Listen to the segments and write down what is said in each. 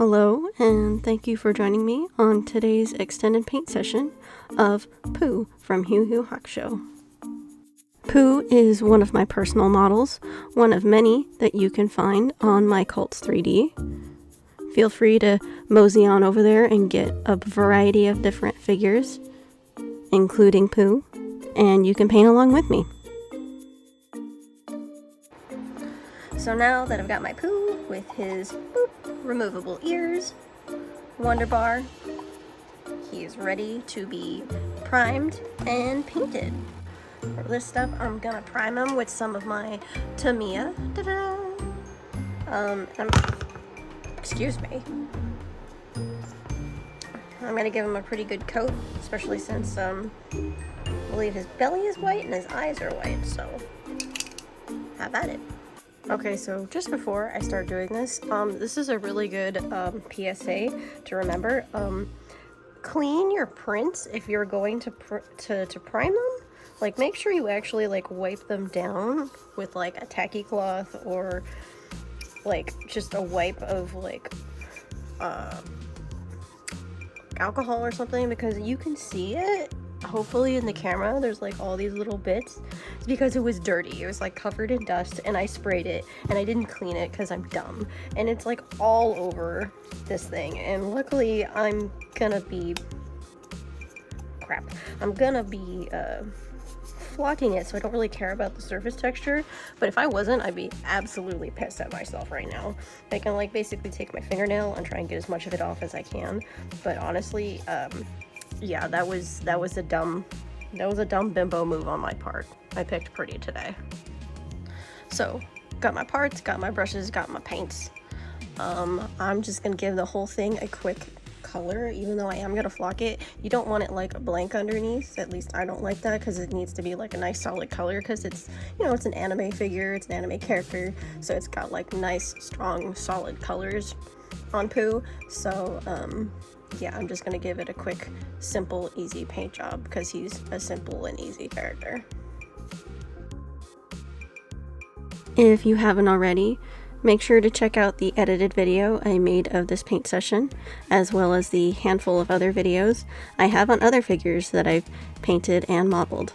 Hello, and thank you for joining me on today's extended paint session of Pooh from Yu Hakusho. Pooh is one of my personal models, one of many that you can find on my Cults 3D. Feel free to mosey on over there and get a variety of different figures, including Pooh, and you can paint along with me. So now that I've got my Pooh with his removable ears, Wonder Bar, he is ready to be primed and painted. For this stuff, I'm gonna prime him with some of my Tamiya. Excuse me. I'm gonna give him a pretty good coat, especially since I believe his belly is white and his eyes are white, so have at it. Okay, so just before I start doing this, this is a really good PSA to remember. Clean your prints if you're going to prime them. Like, make sure you actually like wipe them down with like a tacky cloth or like just a wipe of like alcohol or something, because you can see it. Hopefully in the camera there's like all these little bits. It's because it was dirty. It was like covered in dust and I sprayed it and I didn't clean it because I'm dumb, and it's like all over this thing. And luckily I'm gonna be flocking it, so I don't really care about the surface texture. But if I wasn't, I'd be absolutely pissed at myself right now. I can like basically take my fingernail and try and get as much of it off as I can. But honestly, yeah, that was a dumb bimbo move on my part. I picked pretty today. So, got my parts, got my brushes, got my paints. I'm just gonna give the whole thing a quick color, even though I am gonna flock it. You don't want it like blank underneath. At least I don't like that, because it needs to be like a nice solid color, because it's, you know, it's an anime figure, it's an anime character, so it's got like nice, strong, solid colors on Pooh. So, yeah, I'm just gonna give it a quick, simple, easy paint job because he's a simple and easy character. If you haven't already, make sure to check out the edited video I made of this paint session, as well as the handful of other videos I have on other figures that I've painted and modeled.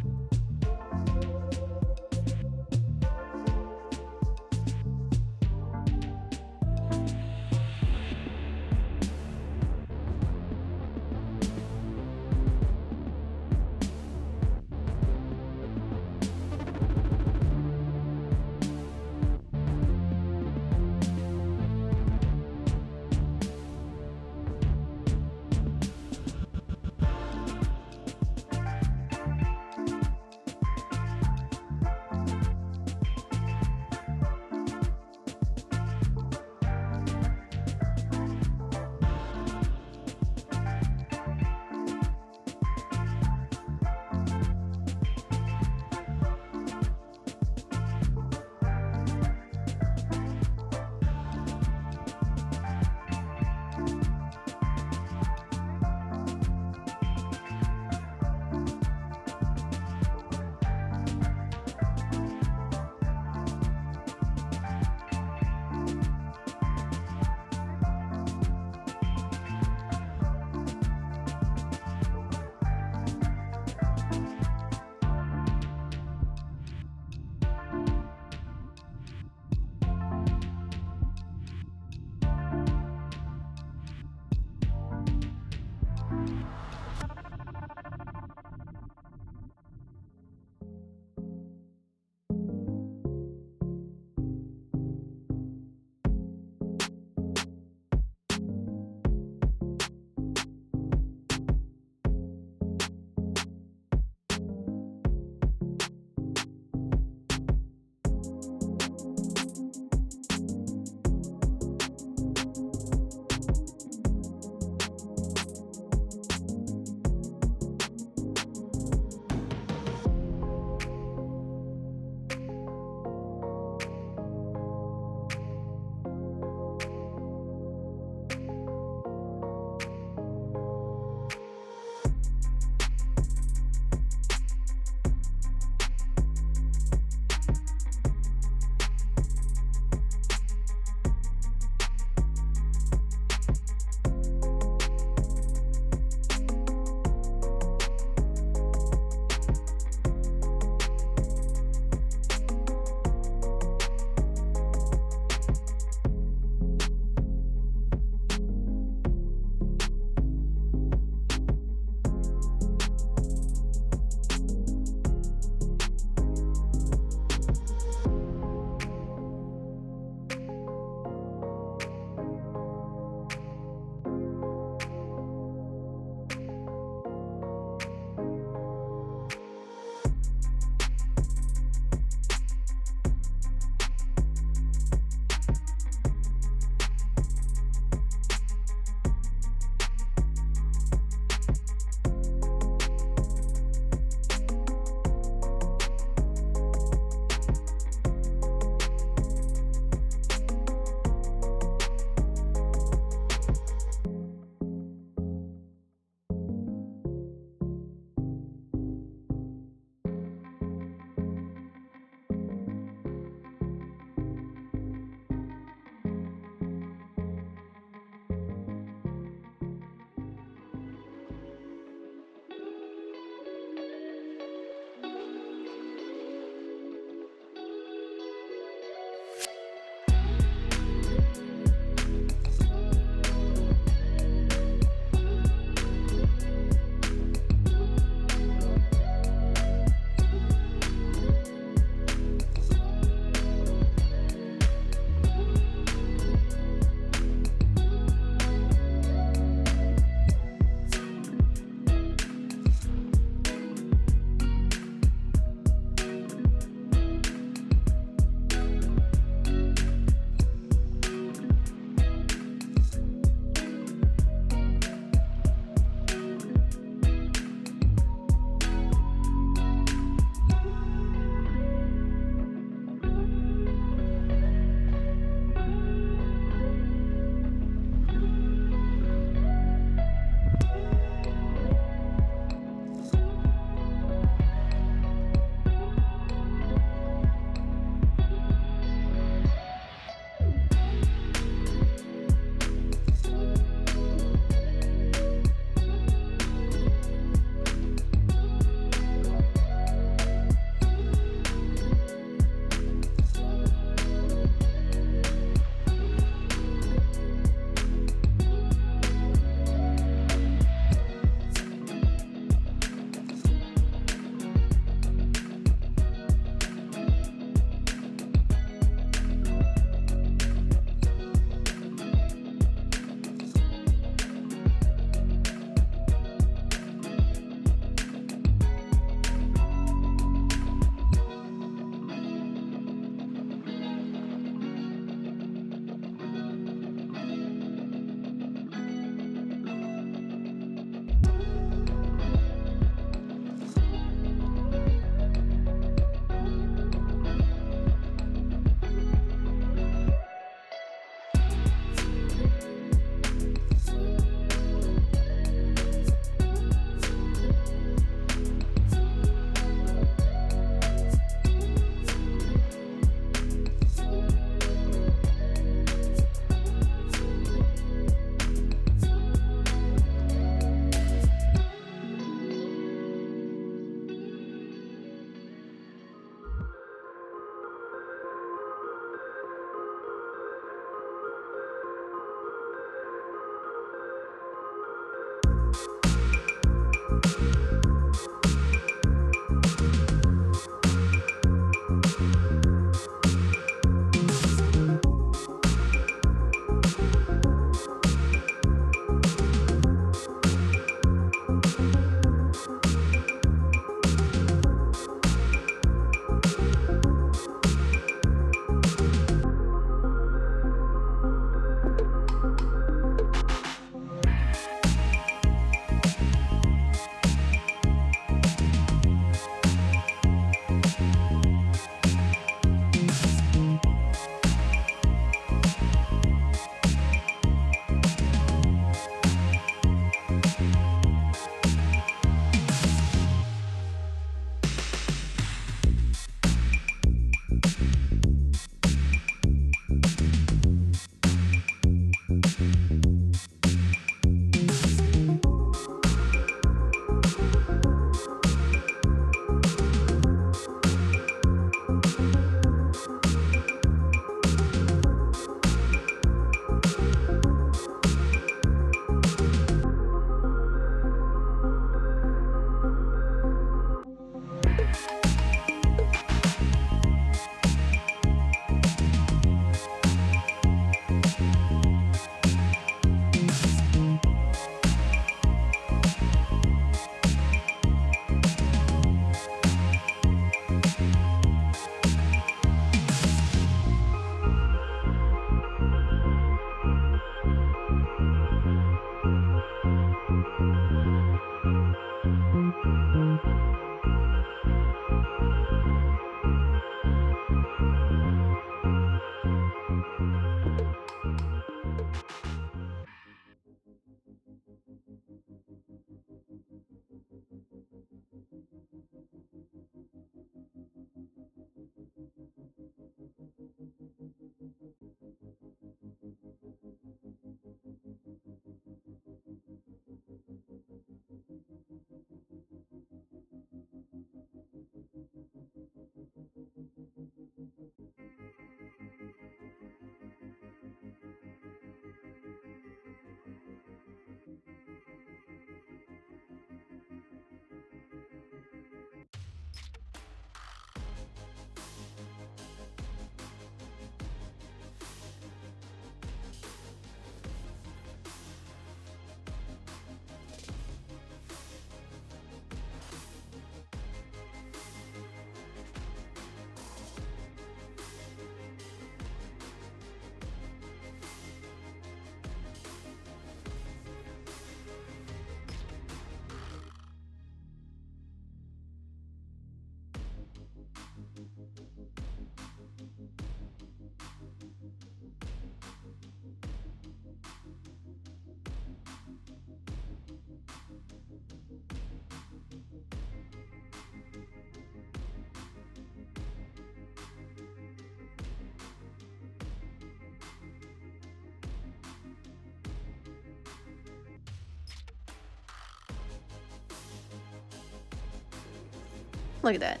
Look at that.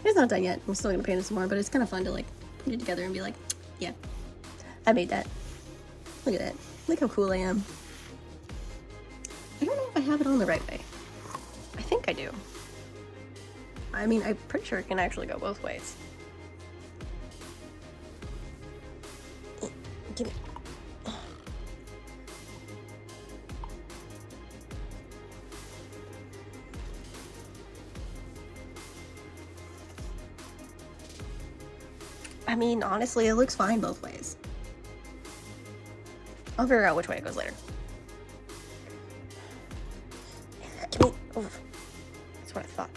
It's not done yet. I'm still gonna paint it some more, but it's kind of fun to like put it together and be like, yeah, I made that. Look at that. Look how cool I am. I don't know if I have it on the right way. I think I do. I mean, I'm pretty sure it can actually go both ways. Give me. I mean, honestly, it looks fine both ways. I'll figure out which way it goes later. Give me. Oh, that's what I thought.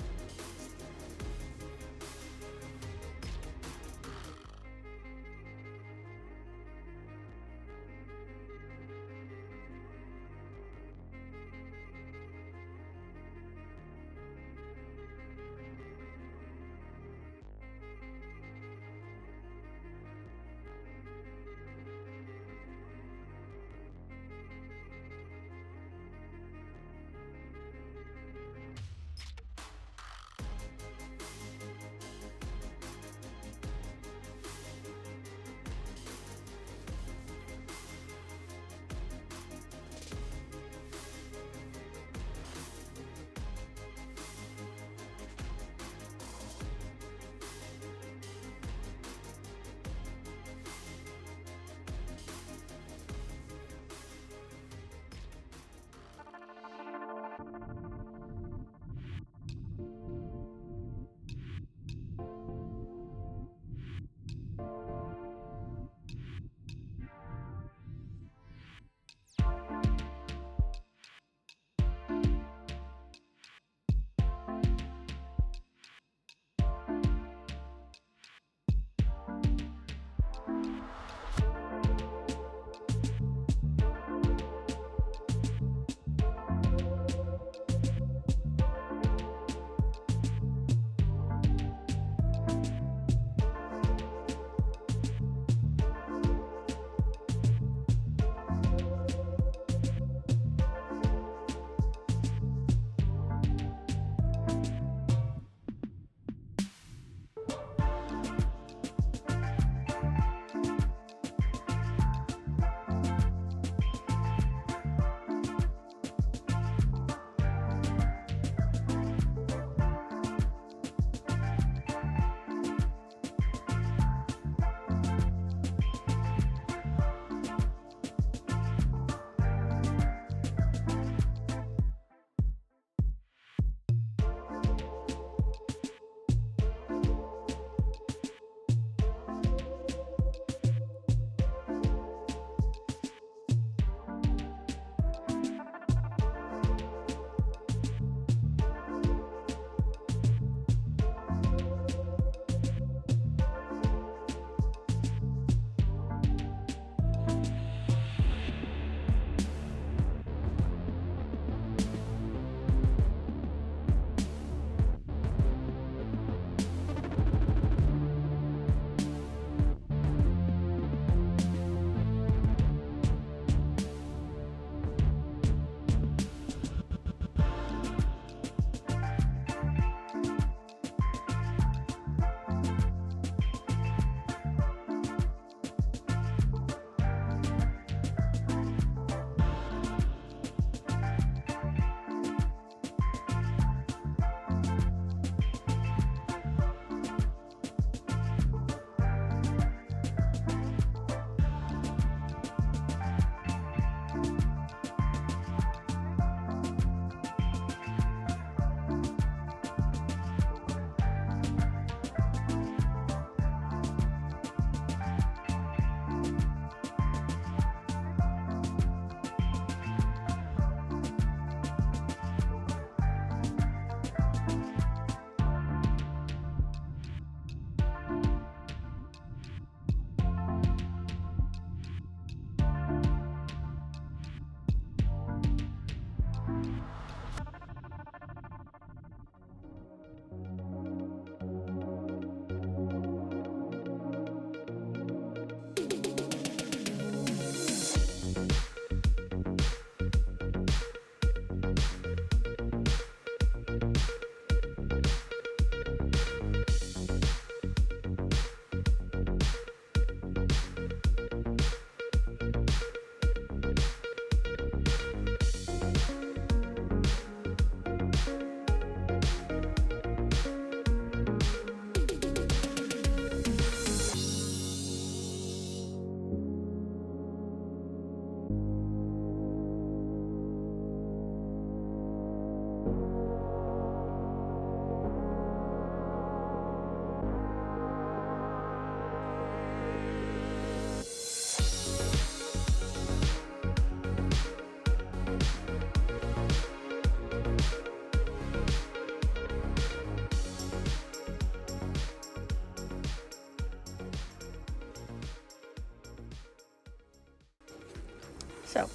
So,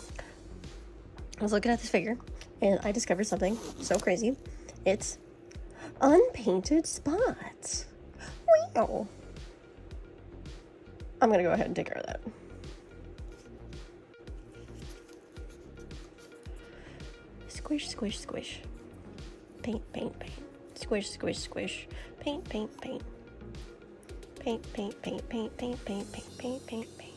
I was looking at this figure, and I discovered something so crazy. It's unpainted spots. Wow. I'm gonna go ahead and take care of that. Squish, squish, squish. Paint, paint, paint. Squish, squish, squish. Paint, paint, paint. Paint, paint, paint, paint, paint, paint, paint, paint, paint, paint.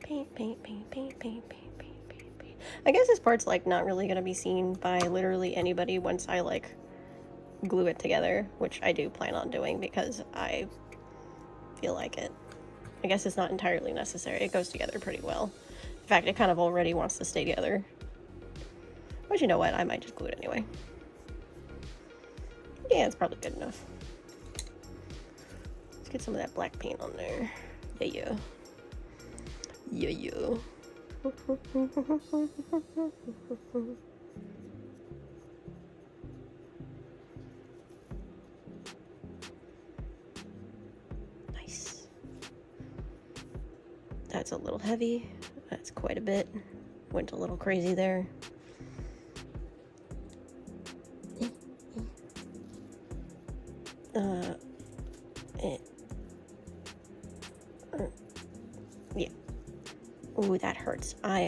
Paint, paint, paint, paint, paint, paint, paint, paint, paint. I guess this part's like not really gonna be seen by literally anybody once I like glue it together, which I do plan on doing because I feel like it. I guess it's not entirely necessary. It goes together pretty well. In fact, it kind of already wants to stay together. But you know what? I might just glue it anyway. Yeah, it's probably good enough. Let's get some of that black paint on there. Yeah, yeah. Yeah, yeah. Nice. That's a little heavy. That's quite a bit. Went a little crazy there. Yeah. Ooh, that hurts. I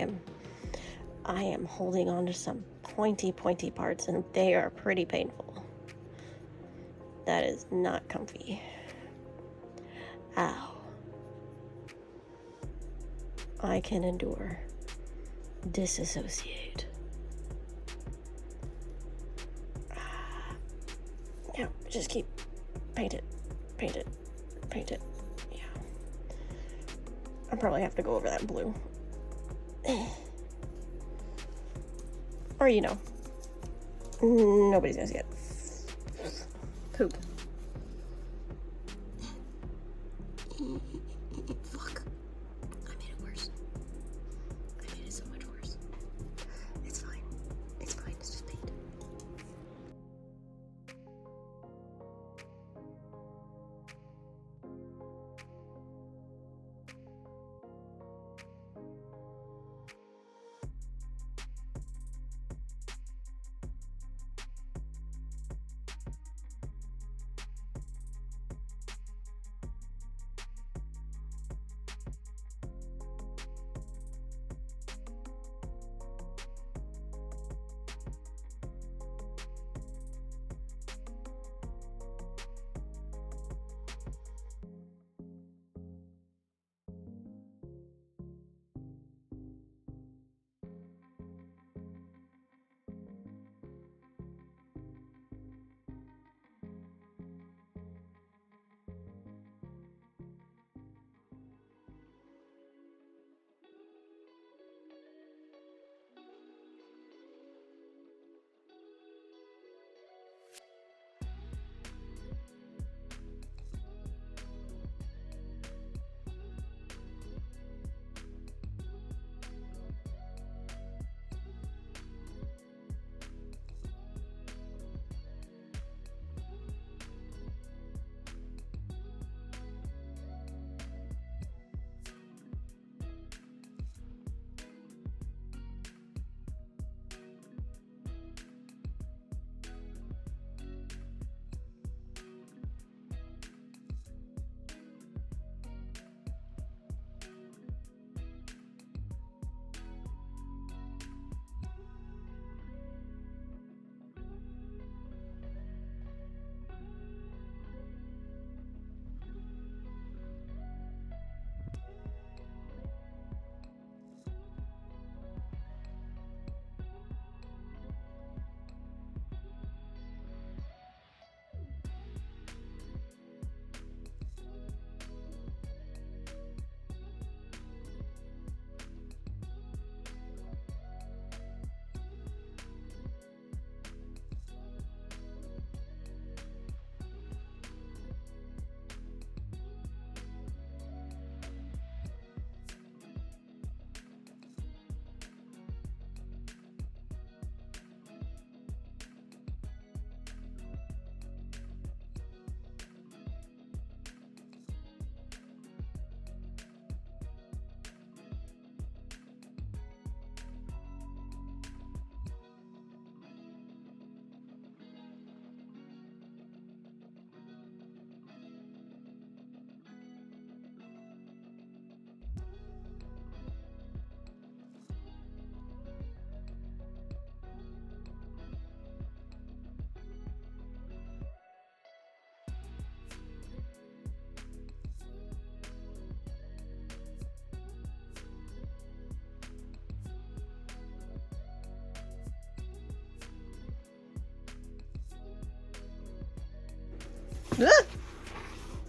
am holding on to some pointy parts, and they are pretty painful. That is not comfy. Ow. I can endure. Disassociate. Yeah, just keep paint it. Yeah. I probably have to go over that blue. Or, you know, nobody's gonna see it. Poop. Fuck. I made it worse. I made it so much worse. It's fine. It's fine. It's just paint.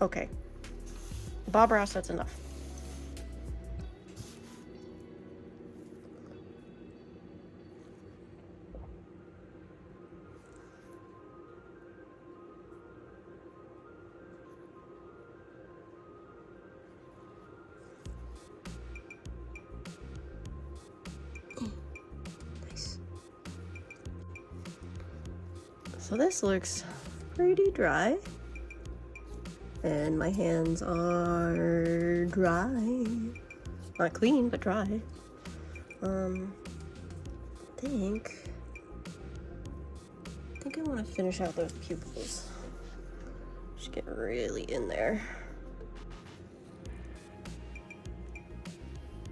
Okay. Bob Ross, that's enough. Nice. So this looks pretty dry. And my hands are dry. Not clean, but dry. I think I want to finish out those pupils. Just get really in there.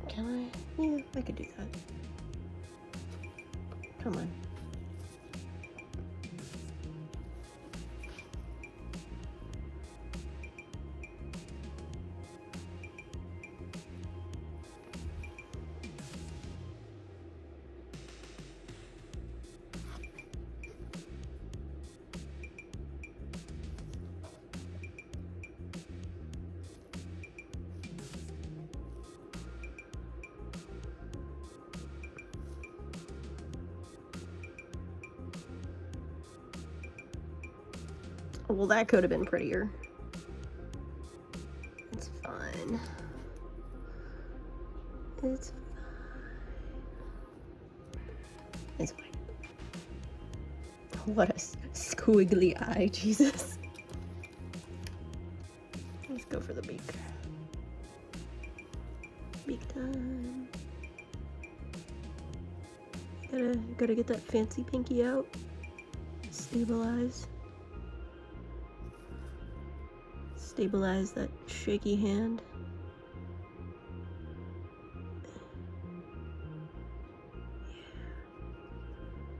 Can I? Yeah, I could do that. Come on. Well, that could have been prettier. It's fine. It's fine. It's fine. What a squiggly eye, Jesus. Let's go for the beak. Beak time. Gotta get that fancy pinky out. Stabilize that shaky hand.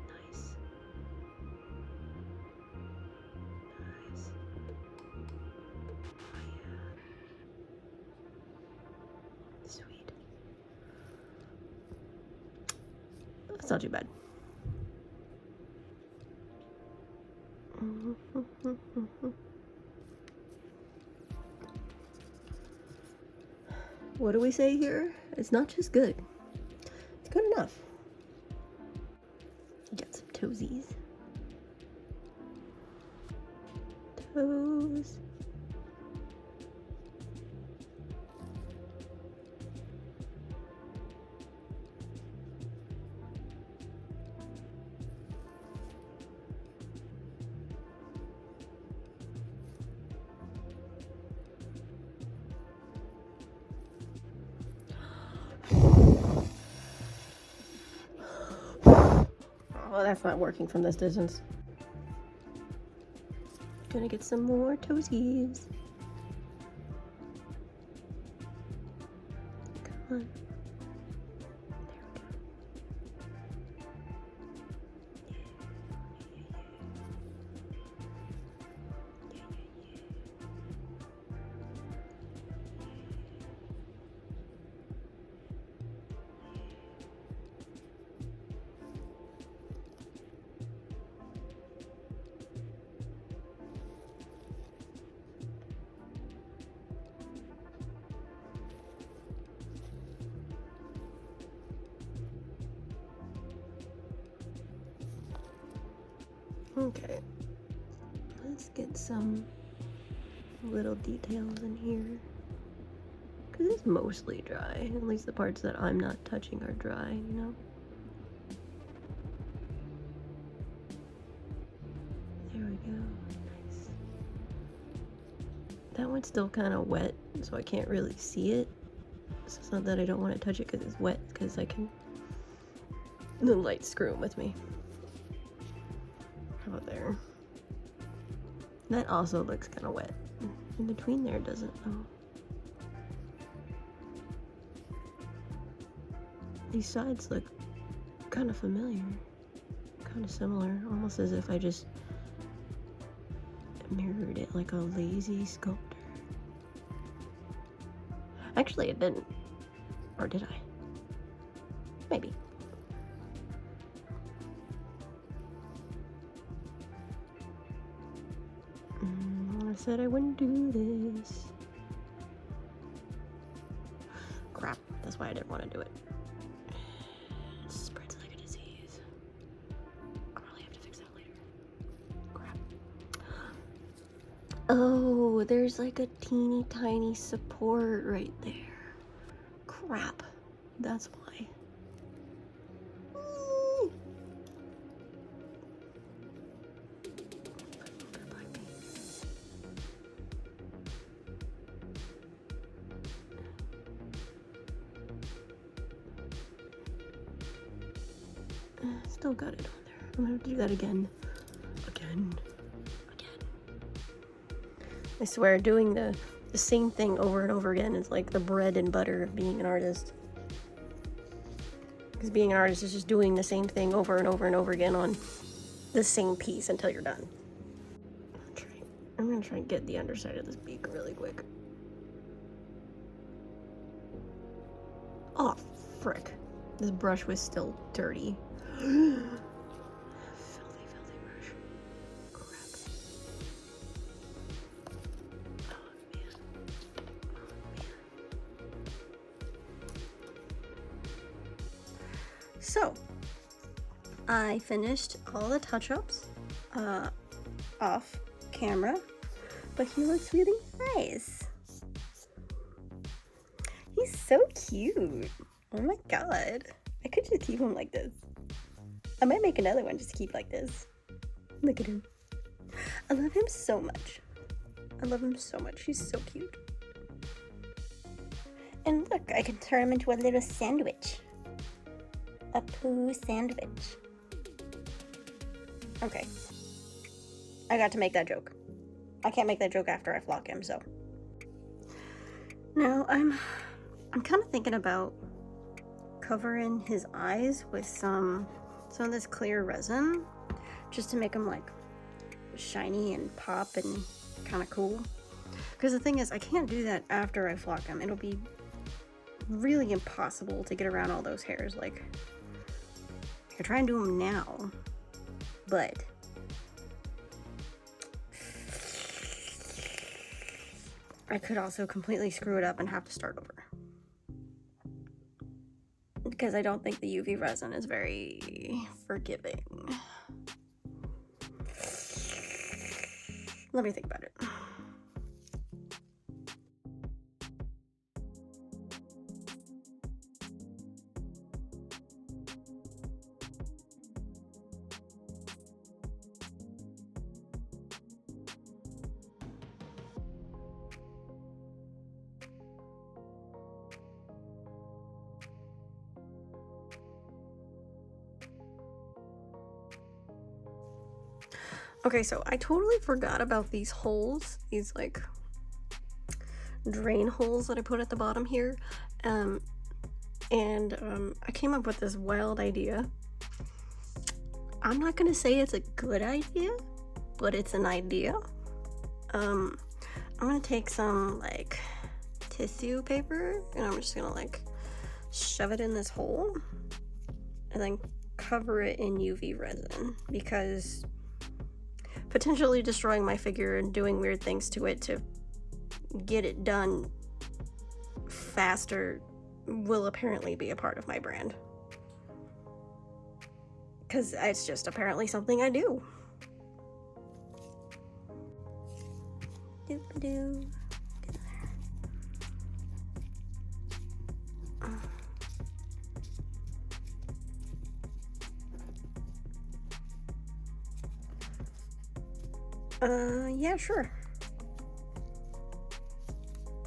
Nice. Sweet. That's not too bad. What do we say here? It's not just good. It's good enough. Get some toesies. Toes. Oh, that's not working from this distance. Gonna get some more toesies. Come on. Okay, let's get some little details in here, because it's mostly dry. At least the parts that I'm not touching are dry, you know? There we go. Nice. That one's still kind of wet, so I can't really see it. So it's not that I don't want to touch it because it's wet, because I can... The light's screwing with me. How about there? That also looks kind of wet. In between there, doesn't though. These sides look kind of familiar, kind of similar, almost as if I just mirrored it like a lazy sculptor. Actually, it didn't. Or did I? Maybe. I said I wouldn't do this. Crap, that's why I didn't want to do it. It spreads like a disease. I'll probably have to fix that later. Crap. Oh, there's like a teeny tiny support right there. Crap, that's why. Still got it on there. I'm gonna have to do that again. Again. I swear, doing the same thing over and over again is like the bread and butter of being an artist. Because being an artist is just doing the same thing over and over and over again on the same piece until you're done. I'm gonna try and get the underside of this beak really quick. Oh, frick. This brush was still dirty. Filthy brush. Crap. Oh, man. So, I finished all the touch-ups off camera, but he looks really nice. He's so cute. Oh my god. I could just keep him like this. I might make another one just to keep like this. Look at him. I love him so much. I love him so much. He's so cute. And look, I can turn him into a little sandwich. A poo sandwich. Okay. I got to make that joke. I can't make that joke after I flock him, so. Now, I'm kind of thinking about covering his eyes with some of this clear resin, just to make them like shiny and pop and kind of cool. Because the thing is, I can't do that after I flock him. It'll be really impossible to get around all those hairs. Like, I could try and do them now, but I could also completely screw it up and have to start over. Because I don't think the UV resin is very forgiving. Let me think about it. Okay, so I totally forgot about these holes, these like drain holes that I put at the bottom here. I came up with this wild idea. I'm not gonna say it's a good idea, but it's an idea. I'm gonna take some like tissue paper and I'm just gonna like shove it in this hole and then cover it in UV resin, because potentially destroying my figure and doing weird things to it to get it done faster will apparently be a part of my brand. Because it's just apparently something I do. Doop-a-doo. Get there. Yeah, sure.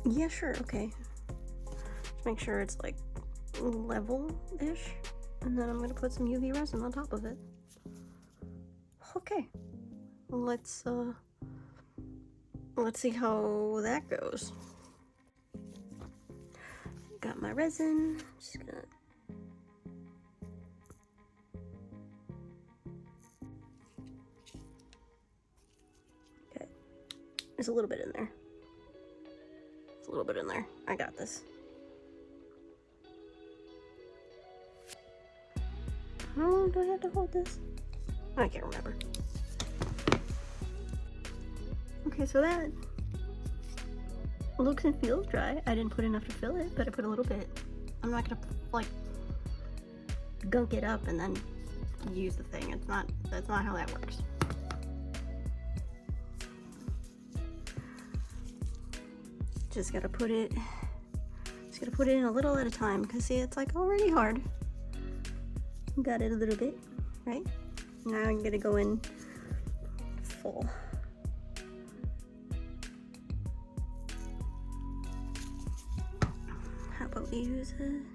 Yeah, sure, okay. Just make sure it's like level-ish, and then I'm gonna put some UV resin on top of it. Okay. Let's see how that goes. Got my resin, just gonna there's a little bit in there. There's a little bit in there. I got this. How long do I have to hold this? I can't remember. Okay, so that looks and feels dry. I didn't put enough to fill it, but I put a little bit. I'm not gonna like gunk it up and then use the thing. That's not how that works. Just gotta put it in a little at a time, because see, it's like already hard. Got it a little bit, right? Now I'm gonna go in full. How about we use one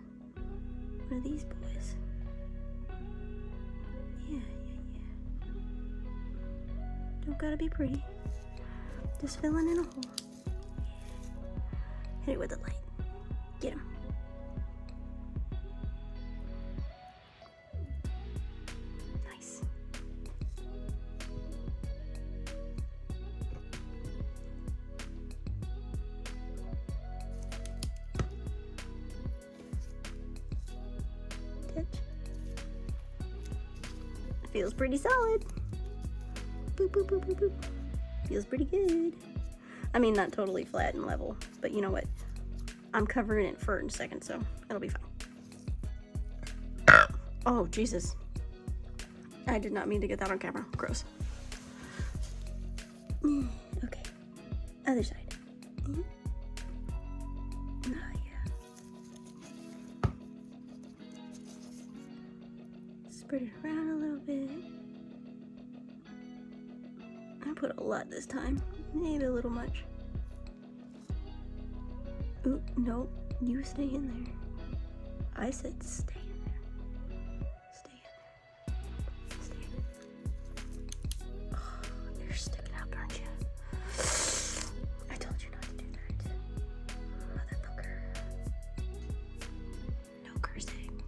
of these boys? Yeah. Don't gotta be pretty. Just filling in a hole. Hit it with a light. Get him. Nice. Touch. Feels pretty solid. Boop, boop, boop, boop, boop. Feels pretty good. I mean, not totally flat and level, but you know what? I'm covering it for a second, so it'll be fine. Oh, Jesus. I did not mean to get that on camera. Gross. Okay. Other side. Oh, yeah. Spread it around a little bit. I put a lot this time. Maybe a little much. Ooh, no, you stay in there. I said stay in there. Stay in there. Stay in there. Oh, you're sticking out, aren't you? I told you not to do that. Motherfucker. No cursing.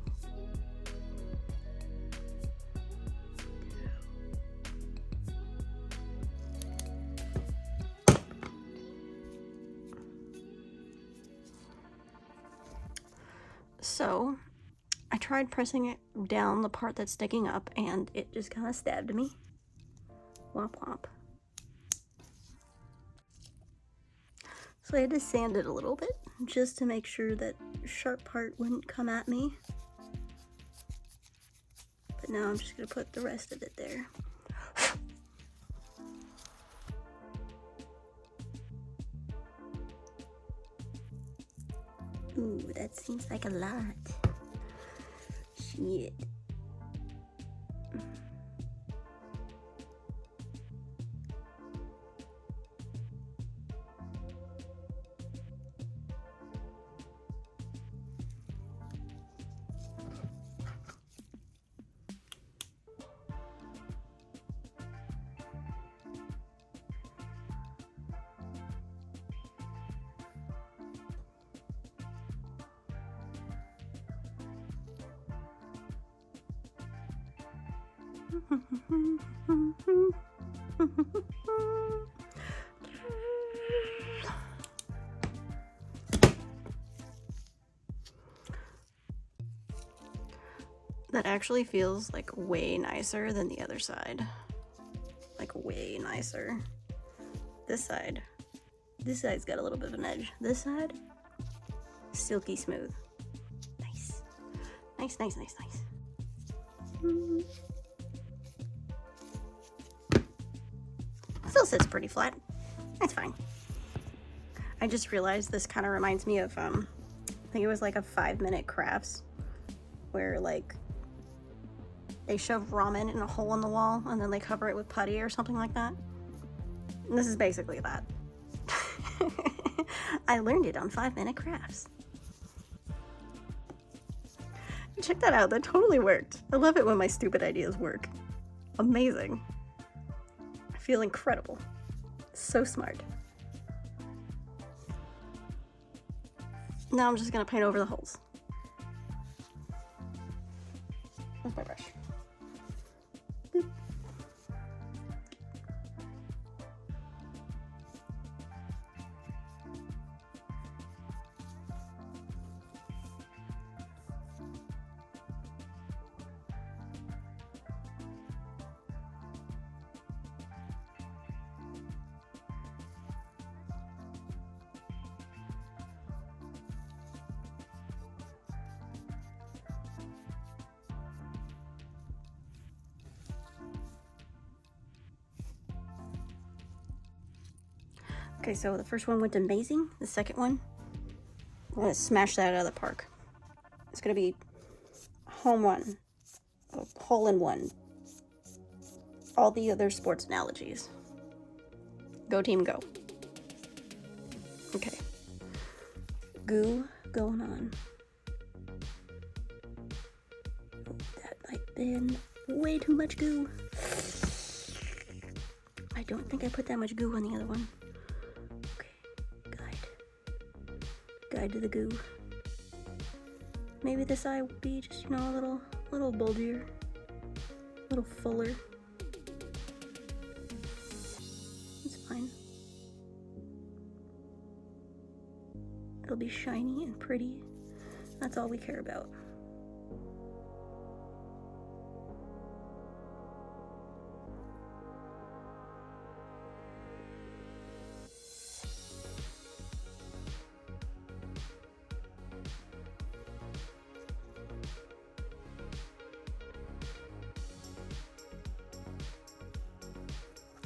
So, I tried pressing it down the part that's sticking up, and it just kind of stabbed me. Womp womp. So I had to sand it a little bit, just to make sure that sharp part wouldn't come at me. But now I'm just going to put the rest of it there. Ooh, that seems like a lot. Shit. That actually feels like way nicer than the other side. Like way nicer. This side's got a little bit of an edge. This side, silky smooth. Nice. Nice, nice, nice, nice. Still sits pretty flat. That's fine. I just realized this kind of reminds me of, I think it was like a 5-minute crafts where like they shove ramen in a hole in the wall and then they cover it with putty or something like that. And this is basically that. I learned it on 5-minute crafts. Check that out, that totally worked. I love it when my stupid ideas work. Amazing. I feel incredible. So smart. Now I'm just gonna paint over the holes. Where's my brush? Boop. Okay, so the first one went amazing. The second one, I'm gonna smash that out of the park. It's gonna be home run, a hole in one. All the other sports analogies. Go team, go. Okay. Goo going on. Oh, that might have been way too much goo. I don't think I put that much goo on the other one. Okay, guide to the goo. Maybe this eye would be just, you know, a little bulgier, a little fuller. It's fine. It'll be shiny and pretty. That's all we care about.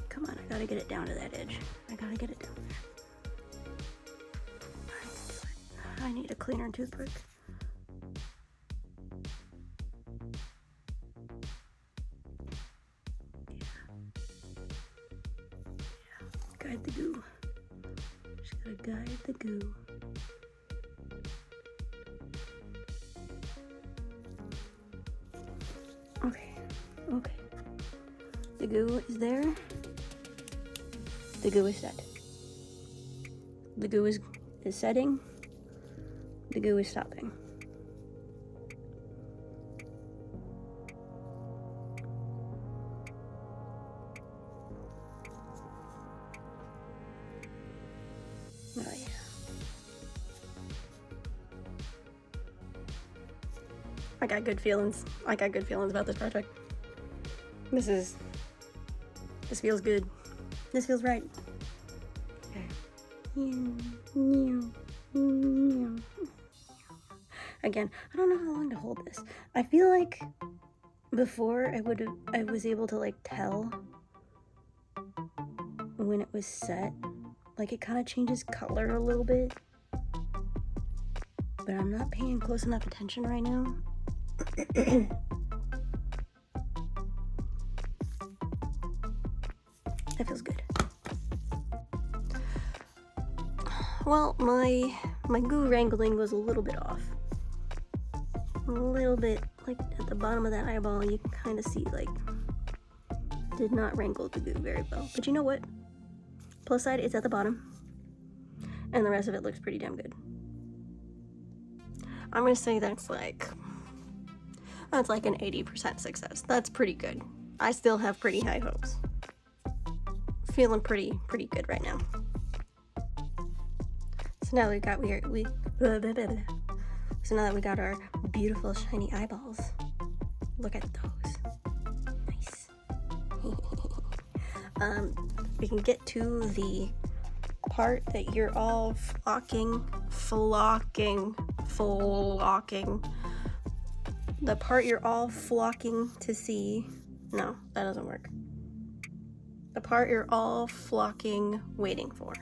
Come on, I gotta get it down to that edge. I gotta get it down there. I need a cleaner toothpick. Guide the goo. Just gotta guide the goo. Okay. The goo is there. The goo is set. The goo is setting. The goo is stopping. Oh yeah. I got good feelings. I got good feelings about this project. This feels good. This feels right. Again, I don't know how long to hold this. I feel like before I was able to like tell when it was set. Like it kind of changes color a little bit. But I'm not paying close enough attention right now. That feels good. Well, my goo wrangling was a little bit off. A little bit, like at the bottom of that eyeball, you can kind of see, like, did not wrangle the goo very well. But you know what? Plus side, it's at the bottom. And the rest of it looks pretty damn good. I'm gonna say that's like an 80% success. That's pretty good. I still have pretty high hopes. Feeling pretty good right now. So now So now that we got our beautiful shiny eyeballs, look at those. Nice. We can get to the part that you're all flocking. The part you're all flocking to see. No, that doesn't work. The part you're all flocking waiting for.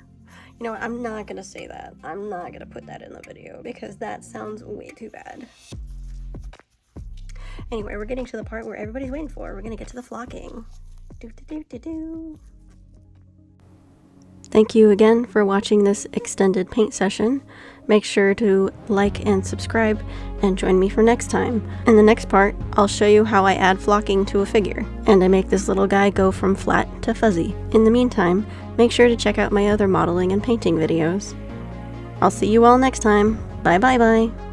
You know what, I'm not gonna say that. I'm not gonna put that in the video because that sounds way too bad. Anyway, we're getting to the part where everybody's waiting for. We're gonna get to the flocking. Thank you again for watching this extended paint session. Make sure to like and subscribe and join me for next time. In the next part, I'll show you how I add flocking to a figure, and I make this little guy go from flat to fuzzy. In the meantime, make sure to check out my other modeling and painting videos. I'll see you all next time. Bye bye bye.